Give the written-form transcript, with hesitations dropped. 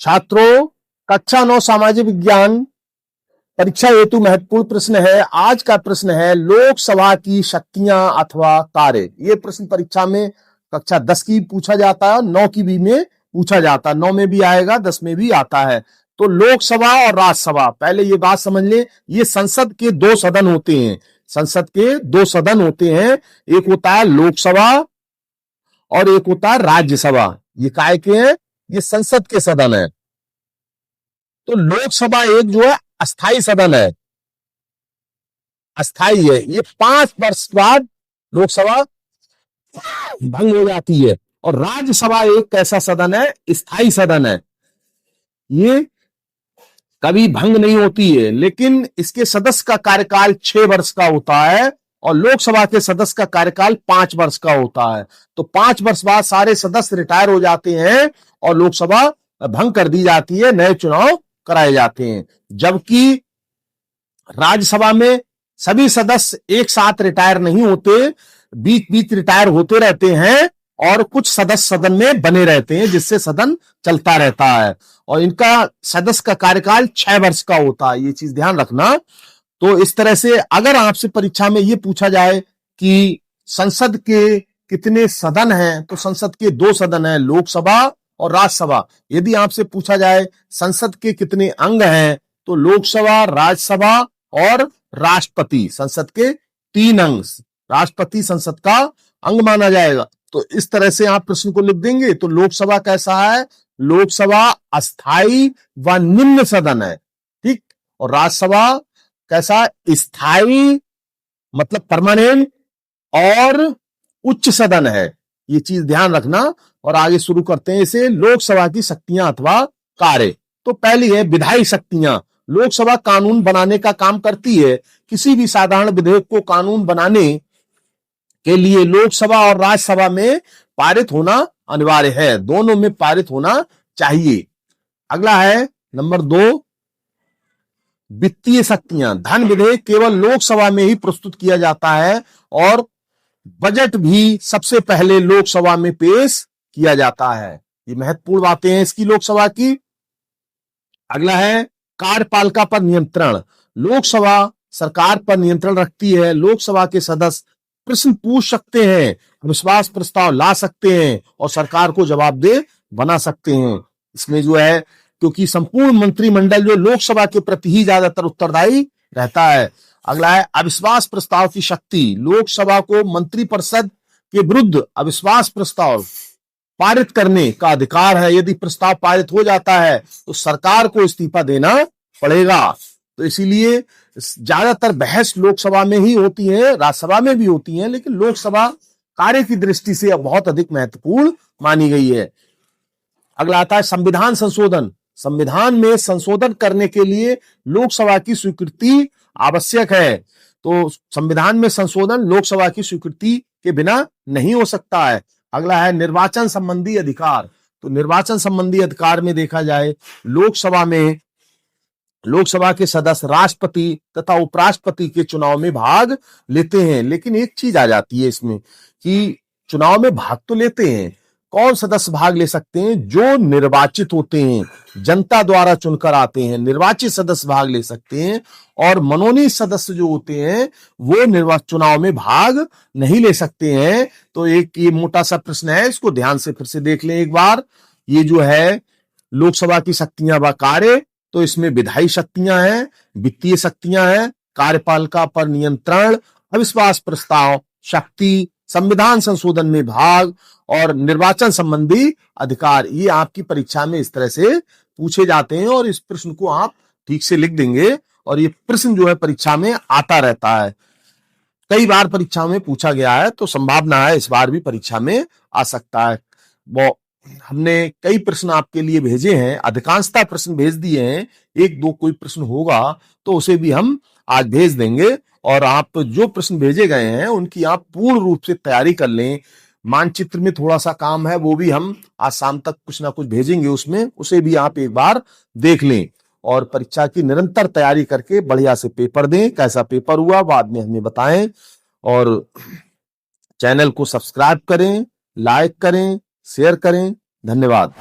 छात्रों, कक्षा 9 सामाजिक विज्ञान परीक्षा हेतु महत्वपूर्ण प्रश्न है। आज का प्रश्न है लोकसभा की शक्तियां अथवा कार्य। ये प्रश्न परीक्षा में कक्षा 10 की पूछा जाता है, 9 की भी में पूछा जाता है। 9 में भी आएगा, 10 में भी आता है। तो लोकसभा और राज्यसभा, पहले ये बात समझ ले, ये संसद के दो सदन होते हैं। संसद के दो सदन होते हैं, एक होता है लोकसभा और एक होता है राज्यसभा। ये काय के हैं? ये संसद के सदन है। तो लोकसभा एक जो है अस्थाई सदन है, अस्थाई है। ये 5 वर्ष बाद लोकसभा भंग हो जाती है। और राज्यसभा एक ऐसा सदन है, स्थायी सदन है, ये कभी भंग नहीं होती है, लेकिन इसके सदस्य का कार्यकाल 6 वर्ष का होता है और लोकसभा के सदस्य का कार्यकाल 5 वर्ष का होता है। तो 5 वर्ष बाद सारे सदस्य रिटायर हो जाते हैं और लोकसभा भंग कर दी जाती है, नए चुनाव कराए जाते हैं। जबकि राज्यसभा में सभी सदस्य एक साथ रिटायर नहीं होते, बीच बीच रिटायर होते रहते हैं और कुछ सदस्य सदन में बने रहते हैं, जिससे सदन चलता रहता है। और इनका सदस्य का कार्यकाल 6 वर्ष का होता है, ये चीज ध्यान रखना। तो इस तरह से अगर आपसे परीक्षा में ये पूछा जाए कि संसद के कितने सदन हैं, तो संसद के 2 सदन हैं, लोकसभा और राज्यसभा। यदि आपसे पूछा जाए संसद के कितने अंग हैं, तो लोकसभा, राज्यसभा और राष्ट्रपति, संसद के 3 अंग। राष्ट्रपति संसद का अंग माना जाएगा। तो इस तरह से आप प्रश्न को लिख देंगे। तो लोकसभा कैसा है? लोकसभा अस्थाई व निम्न सदन है, ठीक। और राज्यसभा कैसा? स्थायी मतलब परमानेंट और उच्च सदन है। ये चीज ध्यान रखना। और आगे शुरू करते हैं इसे, लोकसभा की शक्तियां अथवा कार्य। तो पहली है विधायी शक्तियां। लोकसभा कानून बनाने का काम करती है। किसी भी साधारण विधेयक को कानून बनाने के लिए लोकसभा और राज्यसभा में पारित होना अनिवार्य है, दोनों में पारित होना चाहिए। अगला है नंबर 2, वित्तीय शक्तियां। धन विधेयक केवल लोकसभा में ही प्रस्तुत किया जाता है और बजट भी सबसे पहले लोकसभा में पेश किया जाता है। ये महत्वपूर्ण बातें हैं इसकी, लोकसभा की। अगला है कार्यपालिका पर नियंत्रण। लोकसभा सरकार पर नियंत्रण रखती है। लोकसभा के सदस्य प्रश्न पूछ सकते हैं, अविश्वास प्रस्ताव ला सकते हैं और सरकार को जवाबदेह बना सकते हैं। इसमें जो है, क्योंकि संपूर्ण मंत्रिमंडल जो लोकसभा के प्रति ही ज्यादातर उत्तरदायी रहता है। अगला है अविश्वास प्रस्ताव की शक्ति। लोकसभा को मंत्रिपरिषद के विरुद्ध अविश्वास प्रस्ताव पारित करने का अधिकार है। यदि प्रस्ताव पारित हो जाता है तो सरकार को इस्तीफा देना पड़ेगा। तो इसीलिए ज्यादातर बहस लोकसभा में ही होती है, राज्यसभा में भी होती है, लेकिन लोकसभा कार्य की दृष्टि से बहुत अधिक महत्वपूर्ण मानी गई है। अगला आता है संविधान संशोधन। संविधान में संशोधन करने के लिए लोकसभा की स्वीकृति आवश्यक है। तो संविधान में संशोधन लोकसभा की स्वीकृति के बिना नहीं हो सकता है। अगला है निर्वाचन संबंधी अधिकार। तो निर्वाचन संबंधी अधिकार में देखा जाए, लोकसभा में लोकसभा के सदस्य राष्ट्रपति तथा उपराष्ट्रपति के चुनाव में भाग लेते हैं। लेकिन एक चीज आ जाती है इसमें कि चुनाव में भाग तो लेते हैं, कौन सदस्य भाग ले सकते हैं? जो निर्वाचित होते हैं, जनता द्वारा चुनकर आते हैं, निर्वाचित सदस्य भाग ले सकते हैं। और मनोनीत सदस्य जो होते हैं वो चुनाव में भाग नहीं ले सकते हैं। तो एक ये मोटा सा प्रश्न है, इसको ध्यान से फिर से देख लें एक बार। ये जो है लोकसभा की शक्तियां व कार्य, तो इसमें विधायी शक्तियां हैं, वित्तीय शक्तियां हैं, कार्यपालिका पर नियंत्रण, अविश्वास प्रस्ताव शक्ति, संविधान संशोधन में भाग और निर्वाचन संबंधी अधिकार। ये आपकी परीक्षा में इस तरह से पूछे जाते हैं और इस प्रश्न को आप ठीक से लिख देंगे। और ये प्रश्न जो है परीक्षा में आता रहता है, कई बार परीक्षा में पूछा गया है, तो संभावना है इस बार भी परीक्षा में आ सकता है। वो हमने कई प्रश्न आपके लिए भेजे हैं, अधिकांशतः प्रश्न भेज दिए हैं। 1-2 कोई प्रश्न होगा तो उसे भी हम आज भेज देंगे। और आप जो प्रश्न भेजे गए हैं उनकी आप पूर्ण रूप से तैयारी कर लें। मानचित्र में थोड़ा सा काम है, वो भी हम आज शाम तक कुछ ना कुछ भेजेंगे उसमें, उसे भी आप एक बार देख लें। और परीक्षा की निरंतर तैयारी करके बढ़िया से पेपर दें। कैसा पेपर हुआ बाद में हमें बताएं। और चैनल को सब्सक्राइब करें, लाइक करें, शेयर करें। धन्यवाद।